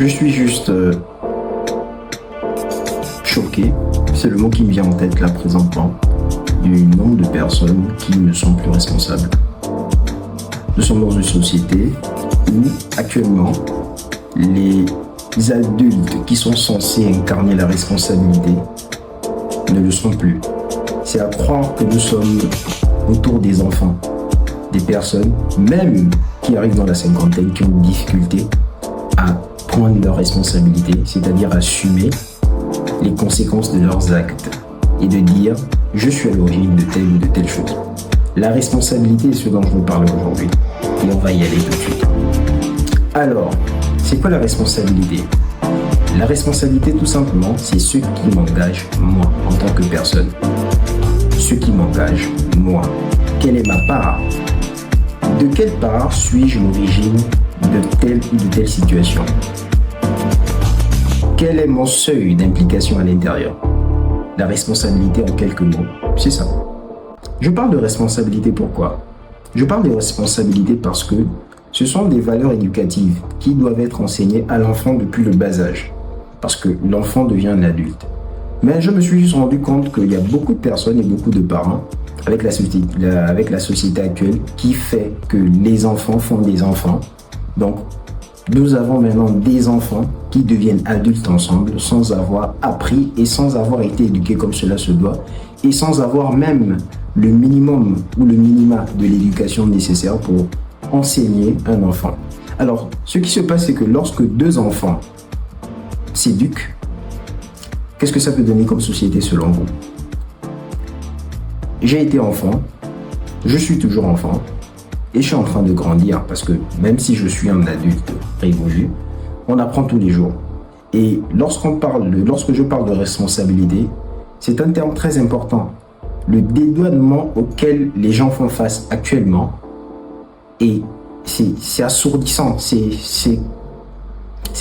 Je suis juste choqué, c'est le mot qui me vient en tête là présentement, du nombre de personnes qui ne sont plus responsables. Nous sommes dans une société où actuellement les adultes qui sont censés incarner la responsabilité ne le sont plus. C'est à croire que nous sommes autour des enfants, des personnes, même qui arrivent dans la cinquantaine, qui ont une difficulté à prendre leurs responsabilités, c'est-à-dire assumer les conséquences de leurs actes et de dire « je suis à l'origine de telle ou de telle chose ». La responsabilité est ce dont je vous parle aujourd'hui et on va y aller tout de suite. Alors, c'est quoi la responsabilité? La responsabilité, tout simplement, c'est ce qui m'engage, moi, en tant que personne. Ce qui m'engage, moi. Quelle est ma part? De quelle part suis-je l'origine de telle ou de telle situation? Quel est mon seuil d'implication à l'intérieur? La responsabilité, en quelques mots, c'est ça. Je parle de responsabilité pourquoi? Je parle de responsabilité parce que ce sont des valeurs éducatives qui doivent être enseignées à l'enfant depuis le bas âge. Parce que l'enfant devient un adulte. Mais je me suis juste rendu compte qu'il y a beaucoup de personnes et beaucoup de parents avec la société actuelle qui fait que les enfants font des enfants. Donc, nous avons maintenant des enfants qui deviennent adultes ensemble sans avoir appris et sans avoir été éduqués comme cela se doit et sans avoir même le minimum ou le minima de l'éducation nécessaire pour enseigner un enfant. Alors, ce qui se passe, c'est que lorsque deux enfants s'éduquent, qu'est-ce que ça peut donner comme société selon vous? J'ai été enfant, je suis toujours enfant, et je suis en train de grandir parce que même si je suis un adulte révolu, on apprend tous les jours. Et lorsque je parle de responsabilité, c'est un terme très important. Le dédouanement auquel les gens font face actuellement, et c'est assourdissant, c'est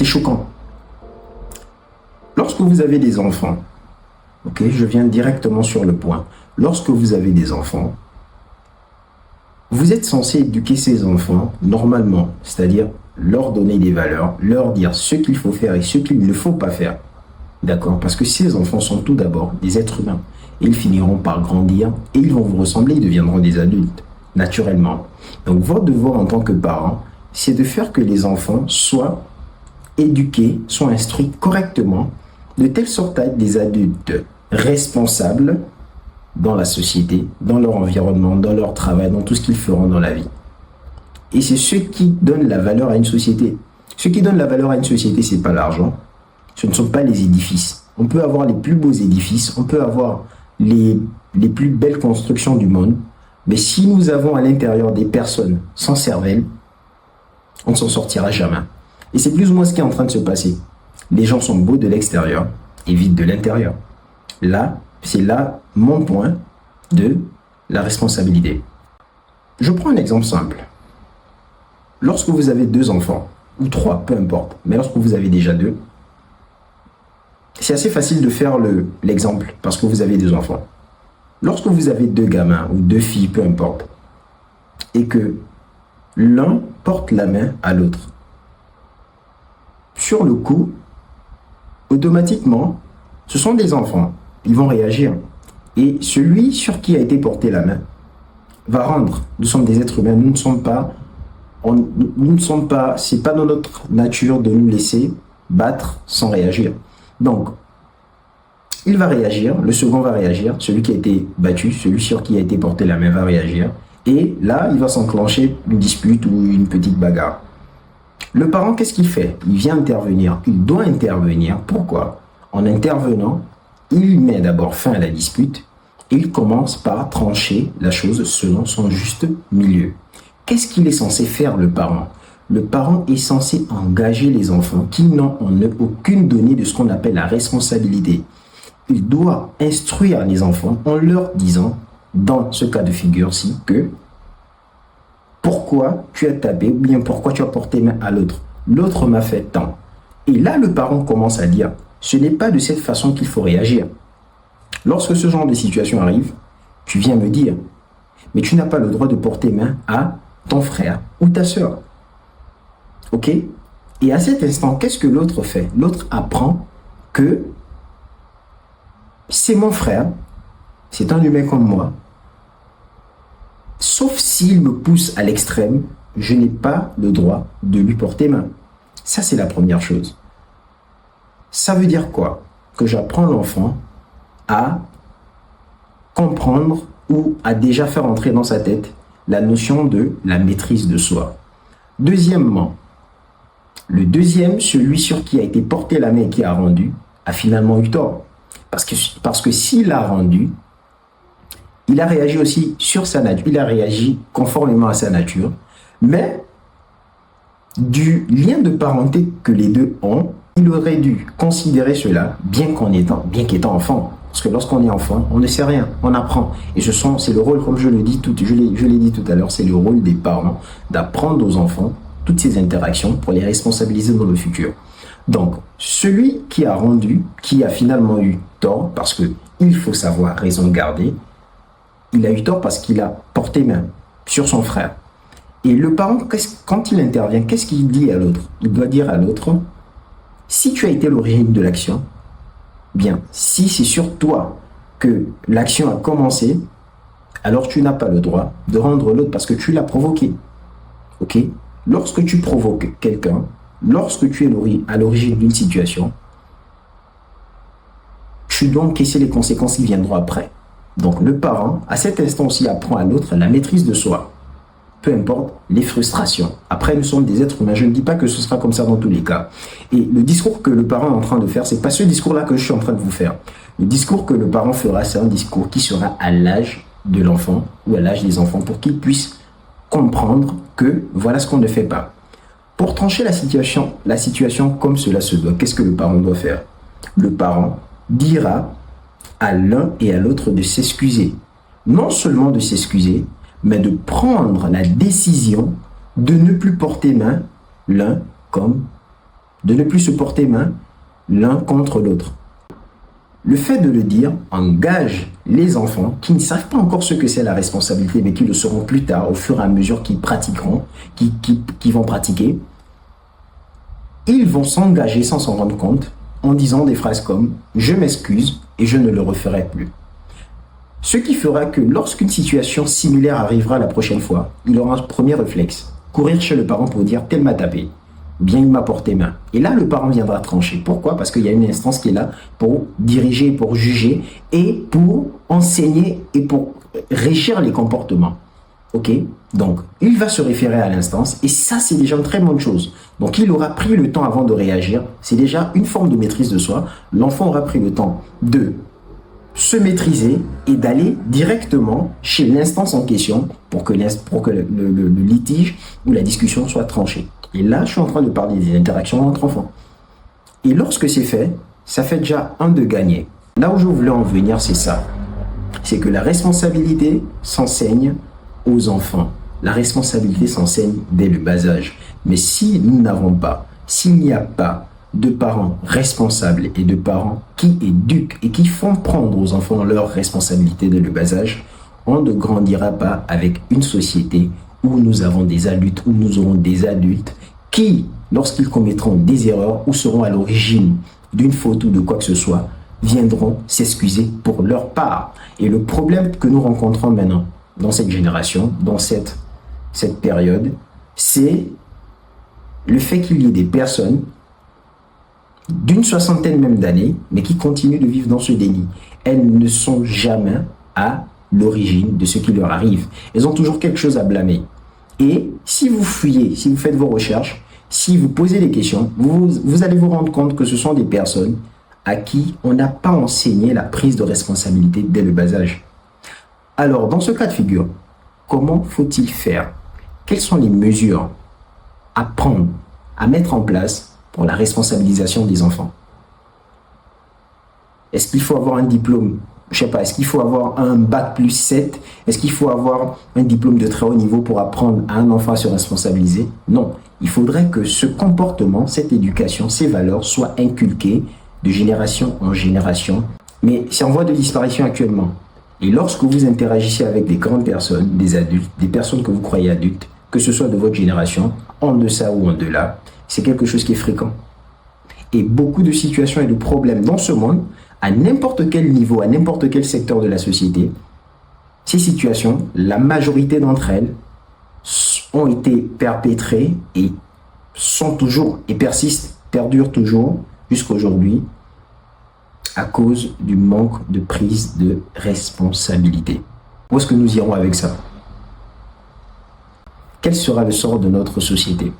choquant. Lorsque vous avez des enfants, ok, je viens directement sur le point. Lorsque vous avez des enfants, vous êtes censé éduquer ces enfants normalement, c'est-à-dire leur donner des valeurs, leur dire ce qu'il faut faire et ce qu'il ne faut pas faire. D'accord? Parce que ces enfants sont tout d'abord des êtres humains. Ils finiront par grandir et ils vont vous ressembler, ils deviendront des adultes, naturellement. Donc votre devoir en tant que parent, c'est de faire que les enfants soient éduqués, soient instruits correctement, de telle sorte à être des adultes responsables dans la société, dans leur environnement, dans leur travail, dans tout ce qu'ils feront dans la vie. Et c'est ce qui donne la valeur à une société. Ce qui donne la valeur à une société, c'est pas l'argent, ce ne sont pas les édifices. On peut avoir les plus beaux édifices, on peut avoir les plus belles constructions du monde, mais si nous avons à l'intérieur des personnes sans cervelle, on ne s'en sortira jamais. Et c'est plus ou moins ce qui est en train de se passer. Les gens sont beaux de l'extérieur et vides de l'intérieur. Là, c'est là mon point de la responsabilité. Je prends un exemple simple. Lorsque vous avez 2 enfants, ou 3, peu importe, mais lorsque vous avez déjà 2, c'est assez facile de faire l'exemple parce que vous avez 2 enfants. Lorsque vous avez 2 gamins ou 2 filles, peu importe, et que l'un porte la main à l'autre, sur le coup, automatiquement, ce sont des enfants, ils vont réagir. Et celui sur qui a été porté la main va rendre. Nous sommes des êtres humains, nous ne sommes pas, c'est pas dans notre nature de nous laisser battre sans réagir. Donc, il va réagir, le second va réagir, celui qui a été battu, celui sur qui a été porté la main va réagir. Et là, il va s'enclencher une dispute ou une petite bagarre. Le parent, qu'est-ce qu'il fait? Il vient intervenir. Il doit intervenir. Pourquoi? En intervenant, il met d'abord fin à la dispute et il commence par trancher la chose selon son juste milieu. Qu'est-ce qu'il est censé faire, le parent? Le parent est censé engager les enfants qui n'ont aucune donnée de ce qu'on appelle la responsabilité. Il doit instruire les enfants en leur disant, dans ce cas de figure-ci, que pourquoi tu as tapé ou bien pourquoi tu as porté main à l'autre. L'autre m'a fait tant. Et là, le parent commence à dire, ce n'est pas de cette façon qu'il faut réagir. Lorsque ce genre de situation arrive, tu viens me dire, mais tu n'as pas le droit de porter main à ton frère ou ta sœur. Ok? Et à cet instant, qu'est-ce que l'autre fait? L'autre apprend que c'est mon frère, c'est un humain comme moi. Sauf s'il me pousse à l'extrême, je n'ai pas le droit de lui porter main. Ça, c'est la première chose. Ça veut dire quoi? Que j'apprends l'enfant à comprendre ou à déjà faire entrer dans sa tête la notion de la maîtrise de soi. Deuxièmement, le deuxième, celui sur qui a été porté la main et qui a rendu, a finalement eu tort. Parce que s'il a rendu, il a réagi aussi sur sa nature, il a réagi conformément à sa nature, mais du lien de parenté que les deux ont, il aurait dû considérer cela bien qu'étant enfant. Parce que lorsqu'on est enfant, on ne sait rien, on apprend. Et c'est le rôle, comme je l'ai dit tout à l'heure, c'est le rôle des parents d'apprendre aux enfants toutes ces interactions pour les responsabiliser dans le futur. Donc, celui qui a rendu, qui a finalement eu tort, parce que il faut savoir raison garder, il a eu tort parce qu'il a porté main sur son frère. Et le parent, quand il intervient, qu'est-ce qu'il dit à l'autre? Il doit dire à l'autre, si tu as été l'origine de l'action, bien, si c'est sur toi que l'action a commencé, alors tu n'as pas le droit de rendre l'autre parce que tu l'as provoqué. Ok? Lorsque tu provoques quelqu'un, lorsque tu es à l'origine d'une situation, tu dois encaisser les conséquences qui viendront après. Donc le parent, à cet instant-ci, apprend à l'autre la maîtrise de soi. Peu importe les frustrations. Après, nous sommes des êtres humains. Je ne dis pas que ce sera comme ça dans tous les cas. Et le discours que le parent est en train de faire, c'est pas ce discours-là que je suis en train de vous faire. Le discours que le parent fera, c'est un discours qui sera à l'âge de l'enfant ou à l'âge des enfants pour qu'ils puissent comprendre que voilà ce qu'on ne fait pas. Pour trancher la situation comme cela se doit, qu'est-ce que le parent doit faire? Le parent dira à l'un et à l'autre de s'excuser. Non seulement de s'excuser, mais de prendre la décision de ne plus porter main de ne plus se porter main l'un contre l'autre. Le fait de le dire engage les enfants qui ne savent pas encore ce que c'est la responsabilité, mais qui le sauront plus tard au fur et à mesure qu'ils pratiqueront, qui vont pratiquer. Ils vont s'engager sans s'en rendre compte en disant des phrases comme « je m'excuse et je ne le referai plus ». Ce qui fera que lorsqu'une situation similaire arrivera la prochaine fois, il aura un premier réflexe, courir chez le parent pour dire « tel m'a tapé ». Bien, il m'a porté main. Et là, le parent viendra trancher. Pourquoi? Parce qu'il y a une instance qui est là pour diriger, pour juger et pour enseigner et pour régir les comportements. Ok? Donc, il va se référer à l'instance et ça, c'est déjà une très bonne chose. Donc, il aura pris le temps avant de réagir. C'est déjà une forme de maîtrise de soi. L'enfant aura pris le temps de se maîtriser et d'aller directement chez l'instance en question pour que le litige ou la discussion soit tranchée. Et là, je suis en train de parler des interactions entre enfants. Et lorsque c'est fait, ça fait déjà un de gagné. Là où je voulais en venir, c'est ça. C'est que la responsabilité s'enseigne aux enfants. La responsabilité s'enseigne dès le bas âge. Mais si nous n'avons pas, s'il n'y a pas de parents responsables et de parents qui éduquent et qui font prendre aux enfants leurs responsabilités dès le bas âge, on ne grandira pas avec une société où nous avons des adultes, où nous aurons des adultes qui, lorsqu'ils commettront des erreurs ou seront à l'origine d'une faute ou de quoi que ce soit, viendront s'excuser pour leur part. Et le problème que nous rencontrons maintenant dans cette génération, dans cette période, c'est le fait qu'il y ait des personnes d'une soixantaine même d'années, mais qui continuent de vivre dans ce déni. Elles ne sont jamais à l'origine de ce qui leur arrive. Elles ont toujours quelque chose à blâmer. Et si vous fouillez, si vous faites vos recherches, si vous posez des questions, vous allez vous rendre compte que ce sont des personnes à qui on n'a pas enseigné la prise de responsabilité dès le bas âge. Alors, dans ce cas de figure, comment faut-il faire? Quelles sont les mesures à prendre, à mettre en place pour la responsabilisation des enfants? Est-ce qu'il faut avoir un diplôme? Je sais pas, est-ce qu'il faut avoir un bac plus 7? Est-ce qu'il faut avoir un diplôme de très haut niveau pour apprendre à un enfant à se responsabiliser? Non. Il faudrait que ce comportement, cette éducation, ces valeurs soient inculquées de génération en génération. Mais c'est en voie de disparition actuellement. Et lorsque vous interagissez avec des grandes personnes, des adultes, des personnes que vous croyez adultes, que ce soit de votre génération, en deçà ou en delà, c'est quelque chose qui est fréquent. Et beaucoup de situations et de problèmes dans ce monde, à n'importe quel niveau, à n'importe quel secteur de la société, ces situations, la majorité d'entre elles ont été perpétrées et sont toujours et persistent, perdurent toujours jusqu'à aujourd'hui à cause du manque de prise de responsabilité. Où est-ce que nous irons avec ça? Quel sera le sort de notre société?